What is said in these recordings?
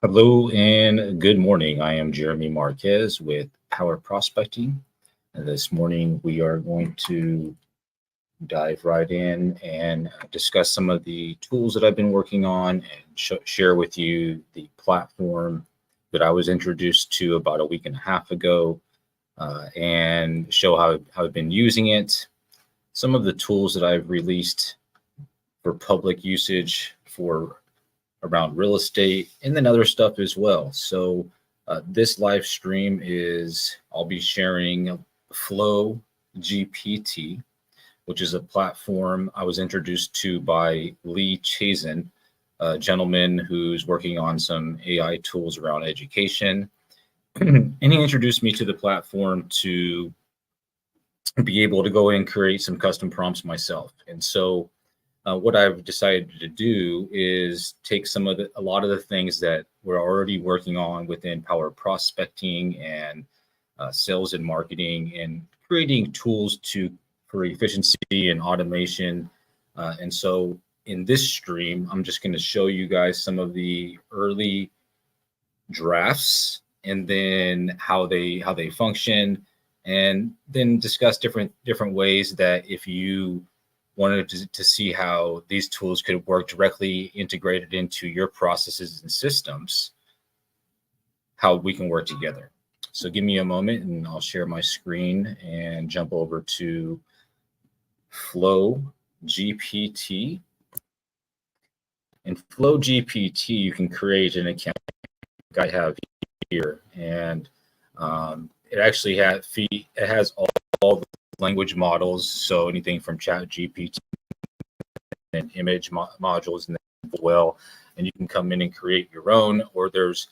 Hello and good morning. I am Jeremy Marquez with Power Prospecting. And this morning we are going to dive right in and discuss some of the tools that I've been working on and share with you the platform that I was introduced to about a week and a half ago and show how I've been using it. Some of the tools that I've released for public usage for around real estate and then other stuff as well. So this live stream is I'll be sharing Flow GPT, which is a platform I was introduced to by Lee Chazen, a gentleman who's working on some AI tools around education. And he introduced me to the platform to be able to go in and create some custom prompts myself. And so what I've decided to do is take a lot of the things that we're already working on within power prospecting and sales and marketing and creating tools for efficiency and automation. And so in this stream, I'm just going to show you guys some of the early drafts and then how they function, and then discuss different ways that if you wanted to see how these tools could work directly integrated into your processes and systems, how we can work together. So give me a moment and I'll share my screen and jump over to Flow GPT. In Flow GPT, you can create an account like I have here, and it actually has all the language models, so anything from Chat GPT and image modules and as well, and you can come in and create your own, or there's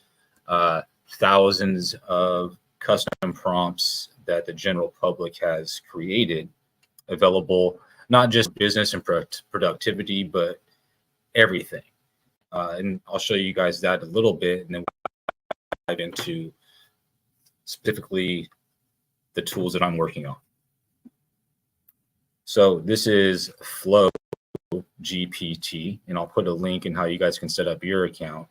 thousands of custom prompts that the general public has created available, not just business and productivity, but everything. And I'll show you guys that a little bit, and then we'll dive into specifically the tools that I'm working on. So this is Flow GPT, and I'll put a link in how you guys can set up your account.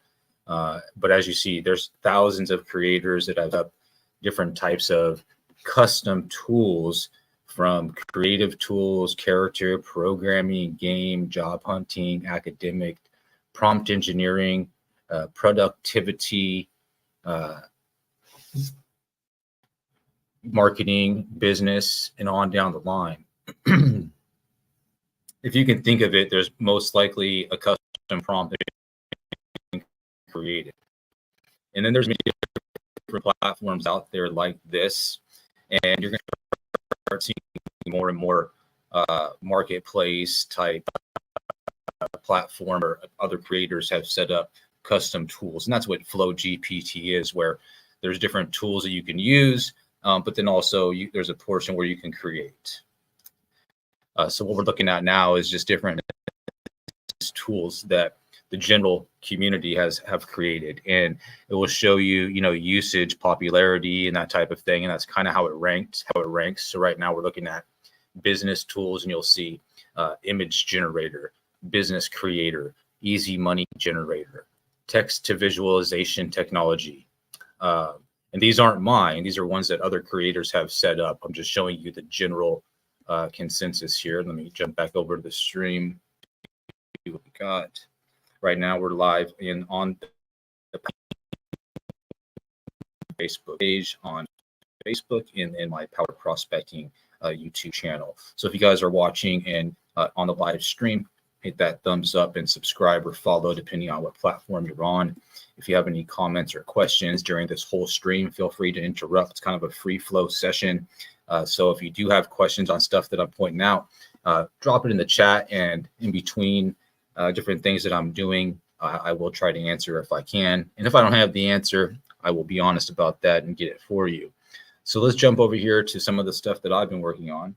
But as you see, there's thousands of creators that have different types of custom tools, from creative tools, character programming, game, job hunting, academic, prompt engineering, productivity, marketing, business, and on down the line. If you can think of it, there's most likely a custom prompt created. And then there's many different platforms out there like this, and you're going to start seeing more and more marketplace type platform, or other creators have set up custom tools. And that's what Flow GPT is, where there's different tools that you can use, but then also there's a portion where you can create. So what we're looking at now is just different tools that the general community have created, and it will show you, usage, popularity, and that type of thing. And that's kind of how it ranks. So right now we're looking at business tools, and you'll see image generator, business creator, easy money generator, text to visualization technology. And these aren't mine. These are ones that other creators have set up. I'm just showing you the general consensus here. Let me jump back over to the stream. See what we got. Right now we're live on the Facebook page on Facebook, and in my Power Prospecting YouTube channel. So if you guys are watching and on the live stream, hit that thumbs up and subscribe or follow, depending on what platform you're on. If you have any comments or questions during this whole stream, feel free to interrupt. It's kind of a free flow session. So if you do have questions on stuff that I'm pointing out, drop it in the chat, and in between different things that I'm doing, I will try to answer if I can. And if I don't have the answer, I will be honest about that and get it for you. So let's jump over here to some of the stuff that I've been working on.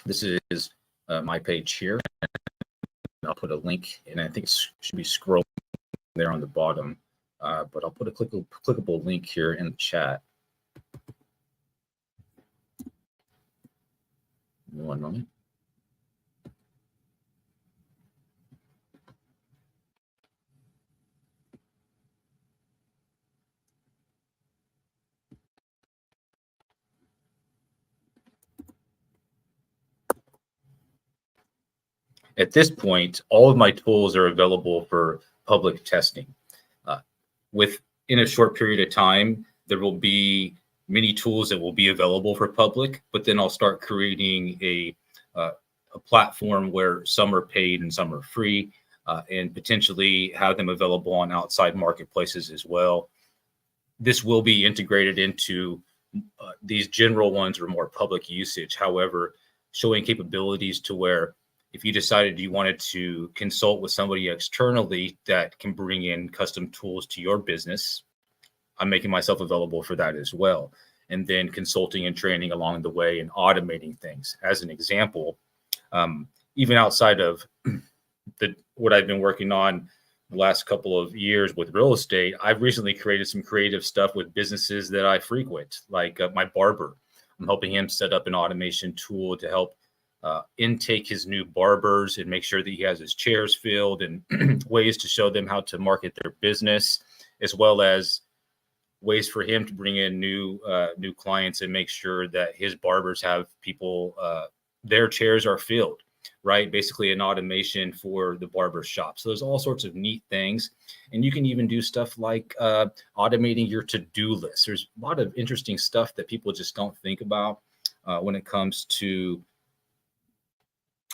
This is my page here. I'll put a link, and I think it should be scrolling there on the bottom. But I'll put a clickable link here in the chat. One moment. At this point, all of my tools are available for public testing. Within a short period of time, there will be many tools that will be available for public, but then I'll start creating a platform where some are paid and some are free, and potentially have them available on outside marketplaces as well. This will be integrated into these general ones or more public usage. However, showing capabilities to where if you decided you wanted to consult with somebody externally that can bring in custom tools to your business, I'm making myself available for that as well. And then consulting and training along the way and automating things. As an example, even outside of what I've been working on the last couple of years with real estate, I've recently created some creative stuff with businesses that I frequent, like my barber. I'm helping him set up an automation tool to help intake his new barbers and make sure that he has his chairs filled, and ways to show them how to market their business, as well as ways for him to bring in new clients and make sure that his barbers have people, their chairs are filled, right? Basically an automation for the barber shop. So there's all sorts of neat things. And you can even do stuff like automating your to-do list. There's a lot of interesting stuff that people just don't think about when it comes to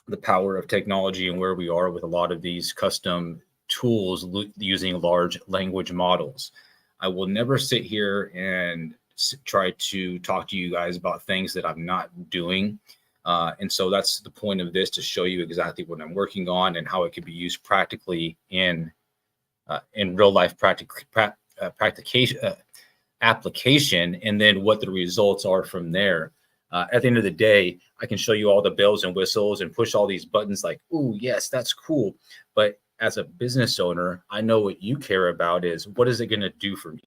the power of technology and where we are with a lot of these custom tools using large language models. I will never sit here and try to talk to you guys about things that I'm not doing. And so that's the point of this, to show you exactly what I'm working on and how it can be used practically in real life application, and then what the results are from there. At the end of the day, I can show you all the bells and whistles and push all these buttons like, "Ooh, yes, that's cool." But as a business owner, I know what you care about is, what is it going to do for me,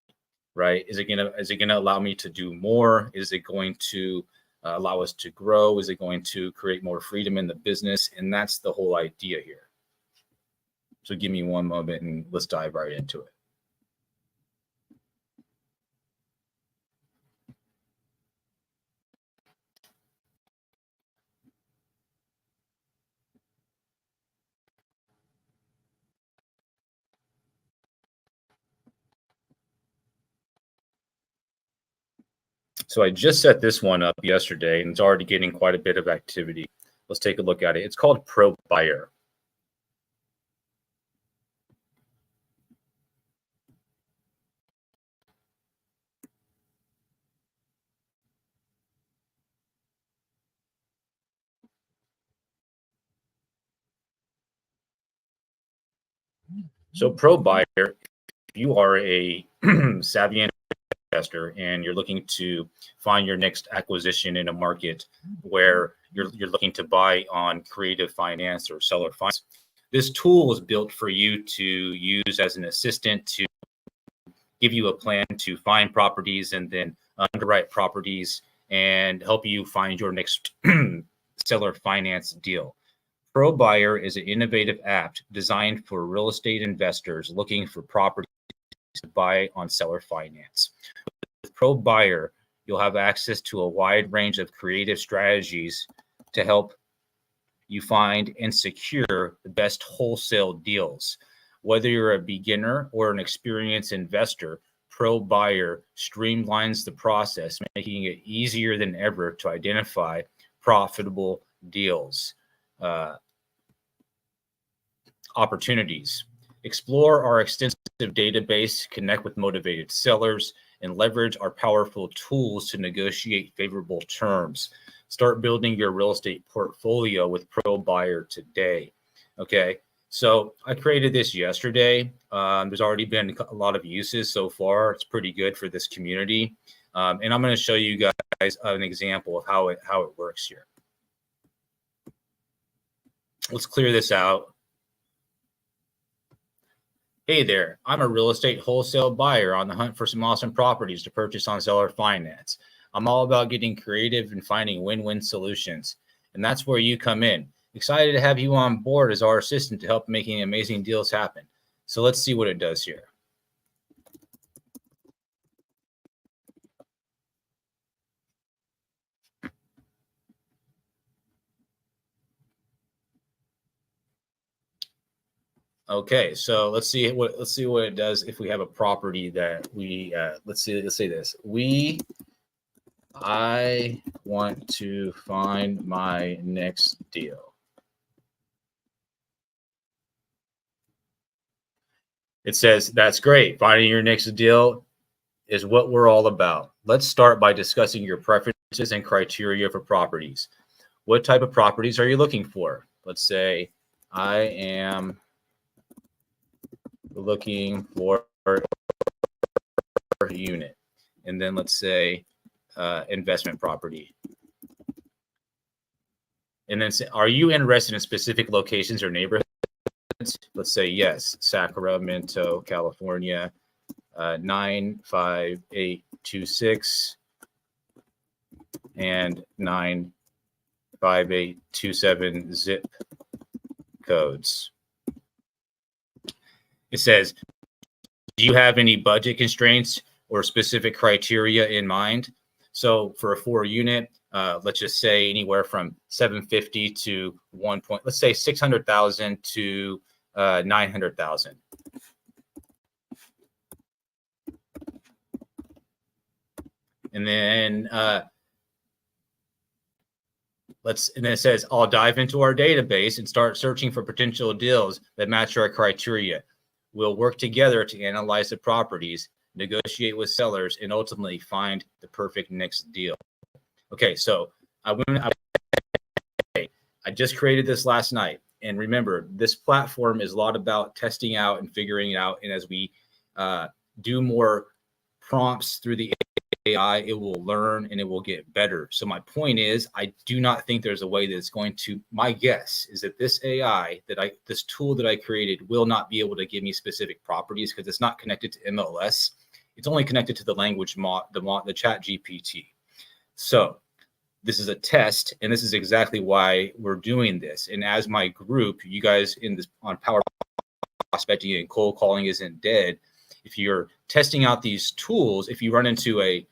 right? Is it going to allow me to do more? Is it going to allow us to grow? Is it going to create more freedom in the business? And that's the whole idea here. So give me one moment and let's dive right into it. So I just set this one up yesterday, and it's already getting quite a bit of activity. Let's take a look at it. It's called Pro Buyer. So Pro Buyer, if you are a savvy investor and you're looking to find your next acquisition in a market where you're looking to buy on creative finance or seller finance, this tool is built for you to use as an assistant to give you a plan to find properties and then underwrite properties and help you find your next seller finance deal. Pro Buyer is an innovative app designed for real estate investors looking for properties to buy on seller finance. With Pro Buyer, you'll have access to a wide range of creative strategies to help you find and secure the best wholesale deals. Whether you're a beginner or an experienced investor, Pro Buyer streamlines the process, making it easier than ever to identify profitable deals. Opportunities. Explore our extensive database, connect with motivated sellers, and leverage our powerful tools to negotiate favorable terms. Start building your real estate portfolio with Pro Buyer today. Okay, so I created this yesterday. There's already been a lot of uses so far. It's pretty good for this community. And I'm going to show you guys an example of how it works here. Let's clear this out. Hey there, I'm a real estate wholesale buyer on the hunt for some awesome properties to purchase on seller finance. I'm all about getting creative and finding win-win solutions. And that's where you come in. Excited to have you on board as our assistant to help making amazing deals happen. So let's see what it does here. Okay, so let's see what it does if we have a property that we let's say this. I want to find my next deal. It says, that's great. Finding your next deal is what we're all about. Let's start by discussing your preferences and criteria for properties. What type of properties are you looking for? Let's say I am looking for a unit. And then let's say investment property. And then say, are you interested in specific locations or neighborhoods? Let's say yes, Sacramento, California, 95826 and 95827 zip codes. It says, do you have any budget constraints or specific criteria in mind? So for a 4-unit, let's just say anywhere from 750 to let's say 600,000 to 900,000. And then and then it says, I'll dive into our database and start searching for potential deals that match our criteria. We'll work together to analyze the properties, negotiate with sellers, and ultimately find the perfect next deal. Okay, so I just created this last night. And remember, this platform is a lot about testing out and figuring it out. And as we do more prompts through the AI, it will learn and it will get better. So my point is, I do not think there's a way that it's going to, my guess is that this AI, this tool that I created will not be able to give me specific properties because it's not connected to MLS. It's only connected to the language the chat GPT. So this is a test, and this is exactly why we're doing this. And as my group, you guys on Power Prospecting and Cold Calling Isn't Dead, if you're testing out these tools, if you run into a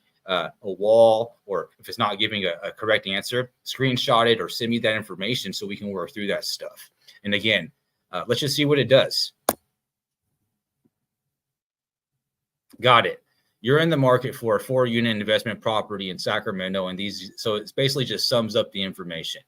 wall, or if it's not giving a correct answer, screenshot it or send me that information so we can work through that stuff. And again, let's just see what it does. Got it. You're in the market for a 4-unit investment property in Sacramento, and so it's basically just sums up the information.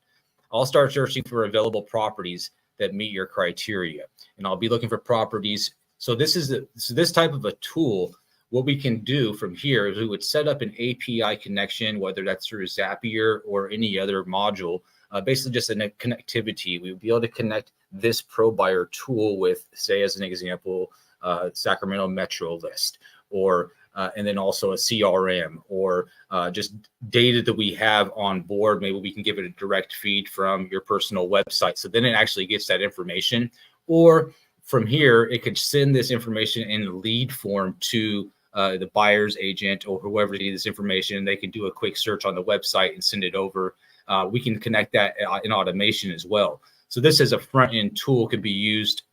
I'll start searching for available properties that meet your criteria, and I'll be looking for properties. So this type of a tool, what we can do from here is we would set up an API connection, whether that's through Zapier or any other module, basically just a connectivity. We would be able to connect this Pro Buyer tool with, say, as an example, Sacramento Metro list, or and then also a CRM, or just data that we have on board. Maybe we can give it a direct feed from your personal website. So then it actually gets that information. Or from here, it could send this information in lead form to the buyer's agent or whoever needs this information. They can do a quick search on the website and send it over. We can connect that in automation as well. So this as a front-end tool could be used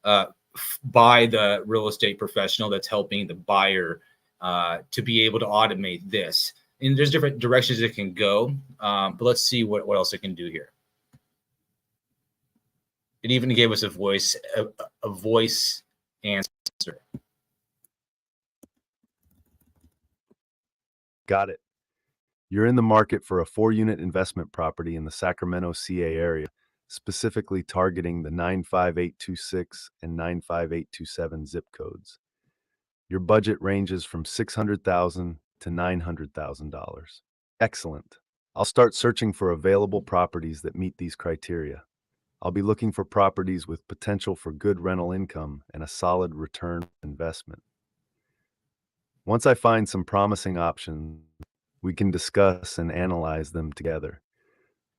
by the real estate professional that's helping the buyer to be able to automate this. And there's different directions it can go, but let's see what else it can do here. It even gave us a voice answer. Got it. You're in the market for a 4-unit investment property in the Sacramento, CA area, specifically targeting the 95826 and 95827 zip codes. Your budget ranges from $600,000 to $900,000. Excellent. I'll start searching for available properties that meet these criteria. I'll be looking for properties with potential for good rental income and a solid return on investment. Once I find some promising options, we can discuss and analyze them together.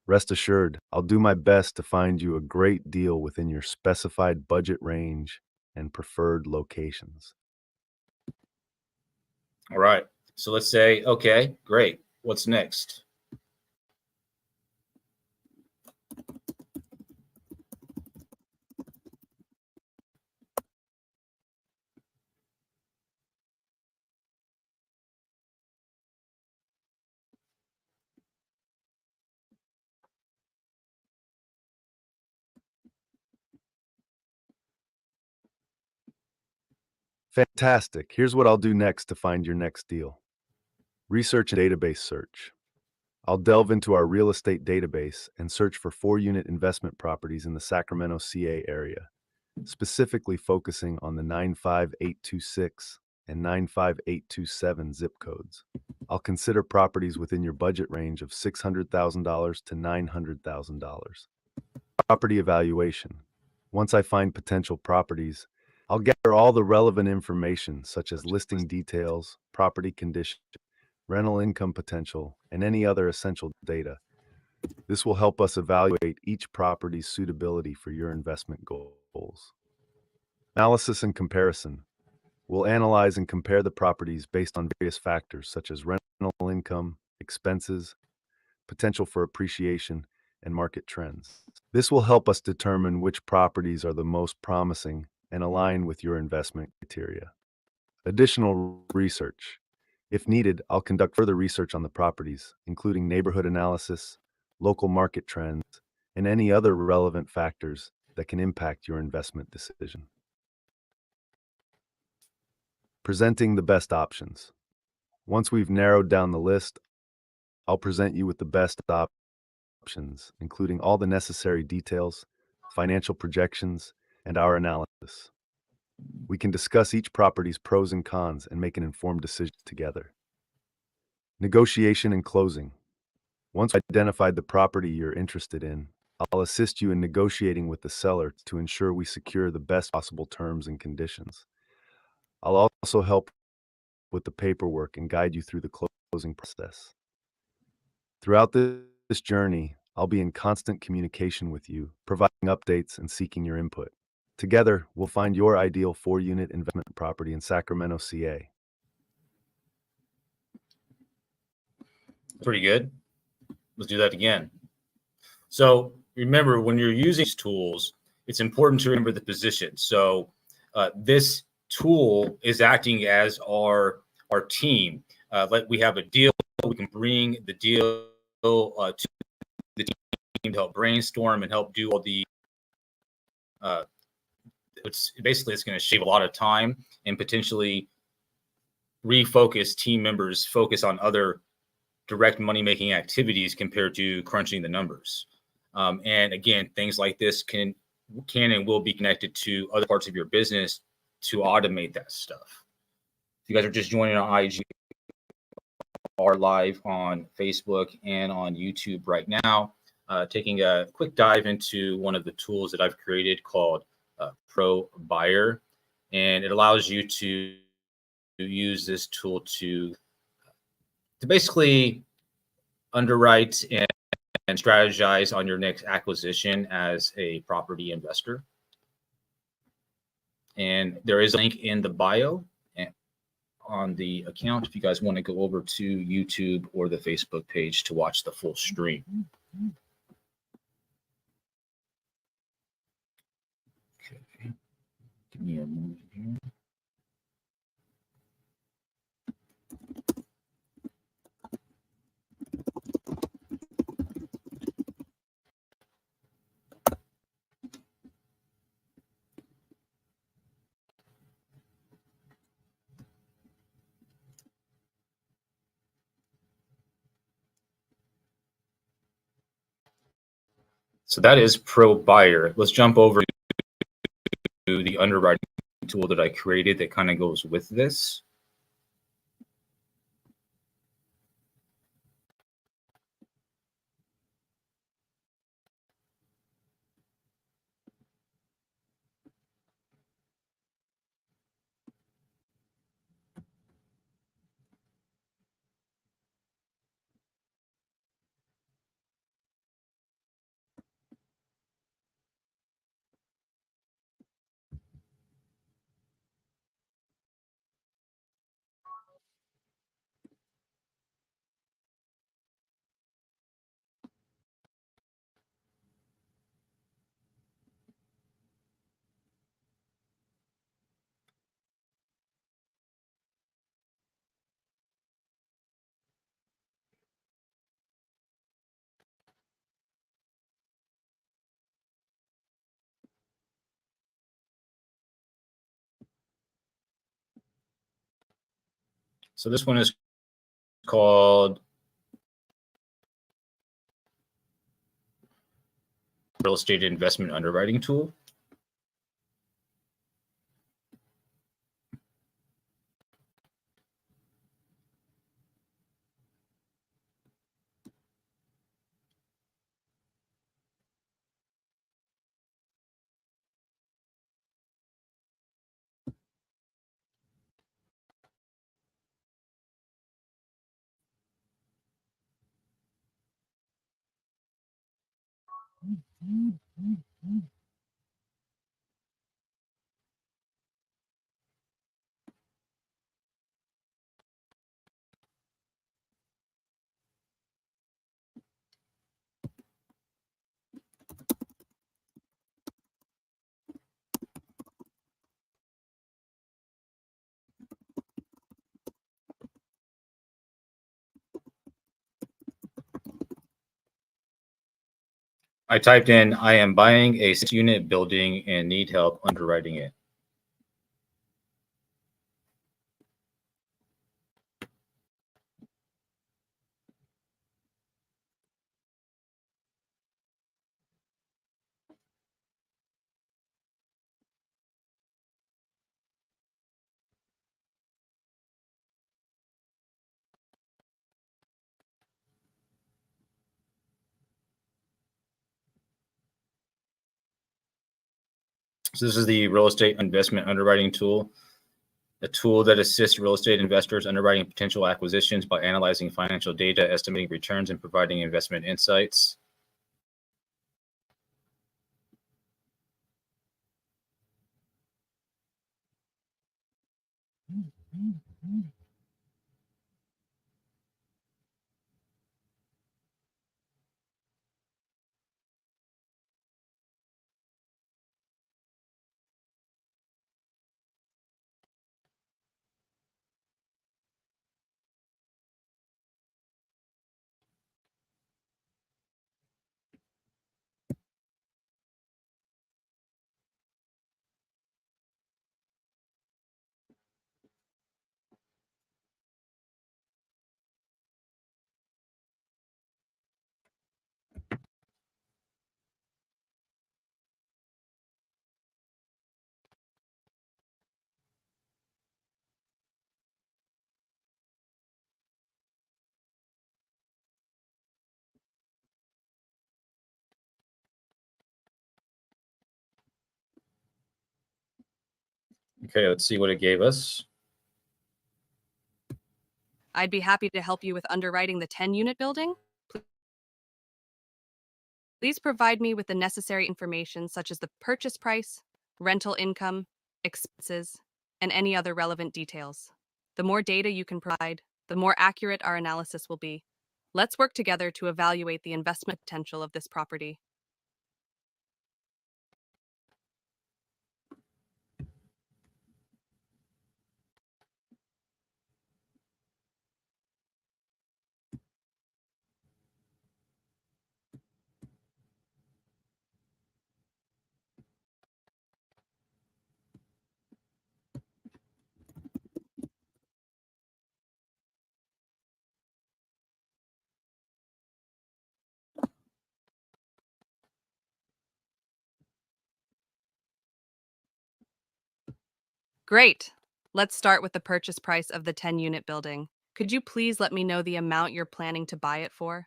Rest assured, I'll do my best to find you a great deal within your specified budget range and preferred locations. All right. So let's say, okay, great. What's next? Fantastic. Here's what I'll do next to find your next deal. Research and database search. I'll delve into our real estate database and search for 4-unit investment properties in the Sacramento, CA area, specifically focusing on the 95826 and 95827 zip codes. I'll consider properties within your budget range of $600,000 to $900,000. Property evaluation. Once I find potential properties, I'll gather all the relevant information such as listing details, property condition, rental income potential, and any other essential data. This will help us evaluate each property's suitability for your investment goals. Analysis and comparison. We'll analyze and compare the properties based on various factors such as rental income, expenses, potential for appreciation, and market trends. This will help us determine which properties are the most promising and align with your investment criteria. Additional research. If needed, I'll conduct further research on the properties, including neighborhood analysis, local market trends, and any other relevant factors that can impact your investment decision. Presenting the best options. Once we've narrowed down the list, I'll present you with the best options, including all the necessary details, financial projections, and our analysis. We can discuss each property's pros and cons and make an informed decision together. Negotiation and closing. Once you've identified the property you're interested in, I'll assist you in negotiating with the seller to ensure we secure the best possible terms and conditions. I'll also help with the paperwork and guide you through the closing process. Throughout this journey, I'll be in constant communication with you, providing updates and seeking your input. Together, we'll find your ideal 4-unit investment property in Sacramento, CA. Pretty good. Let's do that again. So remember, when you're using these tools, it's important to remember the position. So this tool is acting as our team. We have a deal. We can bring the deal to the team to help brainstorm and help do all the it's going to shave a lot of time and potentially refocus team members focus on other direct money making activities compared to crunching the numbers. And again, things like this can and will be connected to other parts of your business to automate that stuff. If you guys are just joining on IG, are live on Facebook and on YouTube right now, taking a quick dive into one of the tools that I've created called Pro Buyer, and it allows you to use this tool to basically underwrite and strategize on your next acquisition as a property investor. And there is a link in the bio on the account if you guys want to go over to YouTube or the Facebook page to watch the full stream. Okay, give me a moment here. So that is Pro Buyer. Let's jump over to the underwriting tool that I created that kind of goes with this. So this one is called Real Estate Investment Underwriting Tool. I typed in, I am buying a 6-unit building and need help underwriting it. So this is the real estate investment underwriting tool, a tool that assists real estate investors underwriting potential acquisitions by analyzing financial data, estimating returns, and providing investment insights. Okay, let's see what it gave us. I'd be happy to help you with underwriting the 10-unit building. Please provide me with the necessary information such as the purchase price, rental income, expenses, and any other relevant details. The more data you can provide, the more accurate our analysis will be. Let's work together to evaluate the investment potential of this property. Great. Let's start with the purchase price of the 10-unit building. Could you please let me know the amount you're planning to buy it for?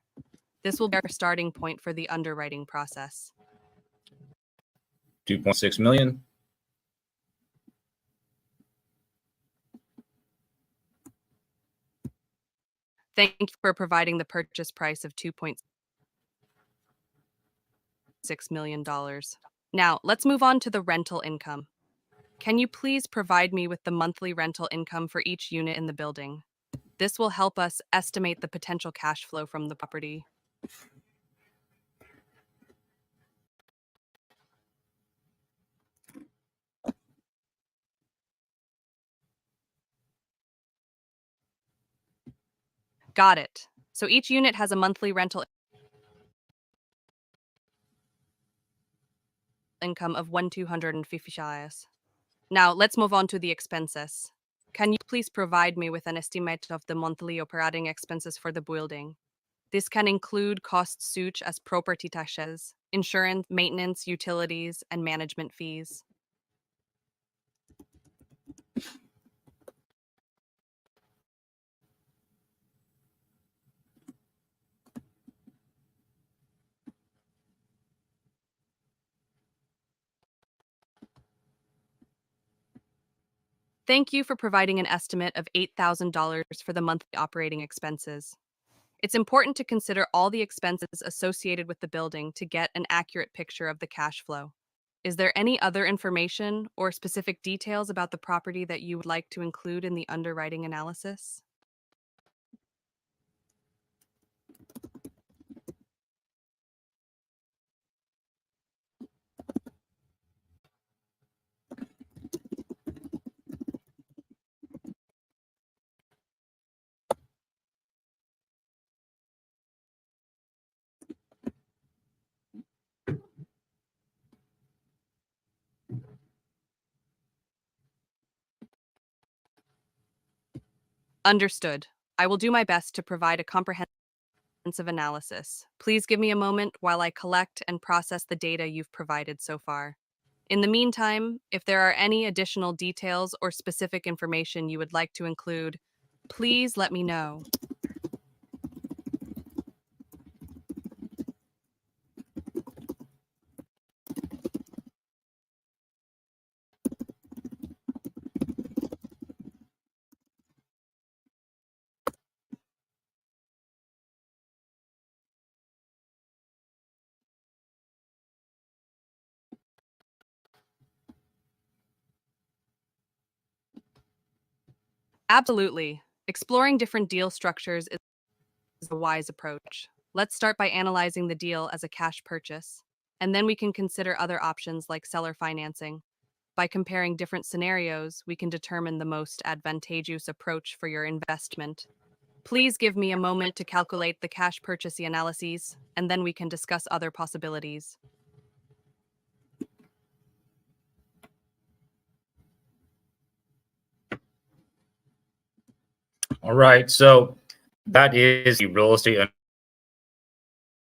This will be our starting point for the underwriting process. 2.6 million. Thank you for providing the purchase price of $2.6 million. Now, let's move on to the rental income. Can you please provide me with the monthly rental income for each unit in the building? This will help us estimate the potential cash flow from the property. Got it. So each unit has a monthly rental income of $1,250. Now, let's move on to the expenses. Can you please provide me with an estimate of the monthly operating expenses for the building? This can include costs such as property taxes, insurance, maintenance, utilities, and management fees. Thank you for providing an estimate of $8,000 for the monthly operating expenses. It's important to consider all the expenses associated with the building to get an accurate picture of the cash flow. Is there any other information or specific details about the property that you would like to include in the underwriting analysis? Understood. I will do my best to provide a comprehensive analysis. Please give me a moment while I collect and process the data you've provided so far. In the meantime, if there are any additional details or specific information you would like to include, please let me know. Absolutely. Exploring different deal structures is a wise approach. Let's start by analyzing the deal as a cash purchase, and then we can consider other options like seller financing. By comparing different scenarios, we can determine the most advantageous approach for your investment. Please give me a moment to calculate the cash purchase analyses, and then we can discuss other possibilities. All right, so that is the real estate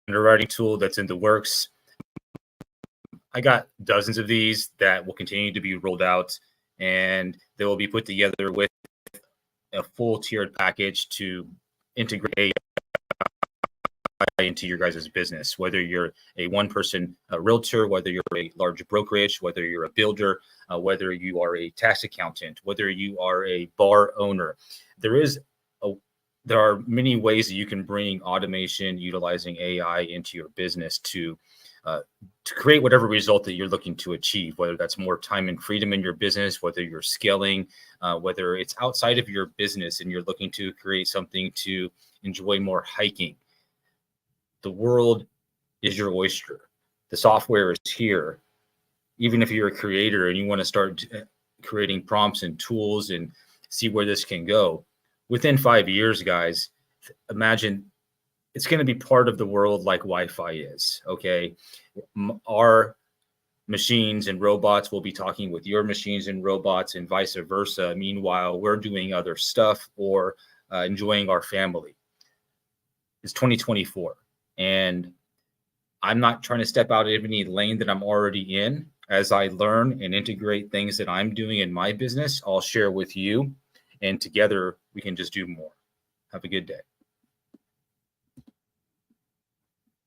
underwriting tool that's in the works. I got dozens of these that will continue to be rolled out, and they will be put together with a full tiered package to integrate into your guys' business, whether you're a one-person realtor, whether you're a large brokerage, whether you're a builder, whether you are a tax accountant, whether you are a bar owner. There are many ways that you can bring automation utilizing AI into your business to create whatever result that you're looking to achieve, whether that's more time and freedom in your business, whether you're scaling, whether it's outside of your business and you're looking to create something to enjoy more hiking. The world is your oyster. The software is here. Even if you're a creator and you want to start creating prompts and tools and see where this can go, within 5 years, guys, imagine it's going to be part of the world like Wi-Fi is, okay? Our machines and robots will be talking with your machines and robots and vice versa. Meanwhile, we're doing other stuff or enjoying our family. It's 2024. And I'm not trying to step out of any lane that I'm already in. As I learn and integrate things that I'm doing in my business, I'll share with you. And together we can just do more. Have a good day.